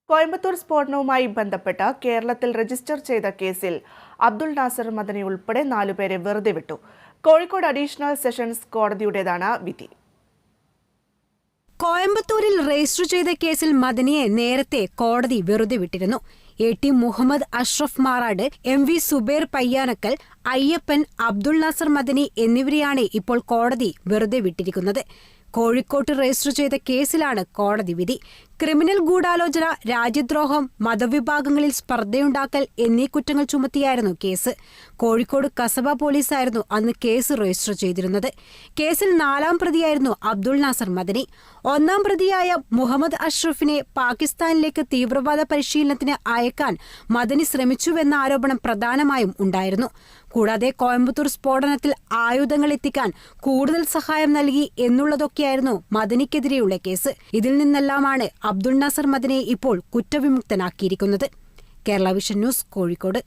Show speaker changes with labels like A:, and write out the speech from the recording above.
A: കോയമ്പത്തൂർ സ്ഫോടനവുമായി ബന്ധപ്പെട്ട് കേരളത്തിൽ രജിസ്റ്റർ ചെയ്ത കേസിൽ അബ്ദുൾ നാസർ മദനി ഉൾപ്പെടെ 4 പേരെ വെറുതെ വിട്ടു. കോഴിക്കോട് അഡീഷണൽ സെഷൻസ് കോടതിയുടേതാണ് വിധി.
B: കോയമ്പത്തൂരിൽ രജിസ്റ്റർ ചെയ്ത കേസിൽ മദനിയെ നേരത്തെ കോടതി വെറുതെ വിട്ടിരുന്നു. AT മുഹമ്മദ് അഷ്റഫ് മാറാട്, MV സുബൈർ പയ്യാനക്കൽ, അയ്യപ്പൻ, അബ്ദുൾ നാസർ മദനി എന്നിവരെയാണ് ഇപ്പോൾ കോടതി വെറുതെ വിട്ടിരിക്കുന്നത്. കോഴിക്കോട്ട് രജിസ്റ്റർ ചെയ്ത കേസിലാണ് കോടതി വിധി. ക്രിമിനൽ ഗൂഢാലോചന, രാജ്യദ്രോഹം, മതവിഭാഗങ്ങളിൽ സ്പർദ്ധയുണ്ടാക്കൽ എന്നീ കുറ്റങ്ങൾ ചുമത്തിയായിരുന്നു കേസ്. കോഴിക്കോട് കസബ പോലീസായിരുന്നു അന്ന് കേസ് രജിസ്റ്റർ ചെയ്തിരുന്നത്. കേസിൽ 4ാം പ്രതിയായിരുന്നു അബ്ദുൾ നാസർ മദനി. 1ാം പ്രതിയായ മുഹമ്മദ് അഷ്റഫിനെ പാകിസ്ഥാനിലേക്ക് തീവ്രവാദ പരിശീലനത്തിന് അയക്കാൻ മദനി ശ്രമിച്ചുവെന്ന ആരോപണം പ്രധാനമായും ഉണ്ടായിരുന്നു. കൂടാതെ കോയമ്പത്തൂർ സ്ഫോടനത്തിൽ ആയുധങ്ങൾ എത്തിക്കാൻ കൂടുതൽ സഹായം നൽകി എന്നുള്ളതൊക്കെയായിരുന്നു മദനിക്കെതിരെയുള്ള കേസ്. ഇതിൽ നിന്നെല്ലാമാണ് അബ്ദുൾ നാസർ മദനിയെ ഇപ്പോൾ കുറ്റവിമുക്തനാക്കിയിരിക്കുന്നത്. Kerala vision news, Kozhikode.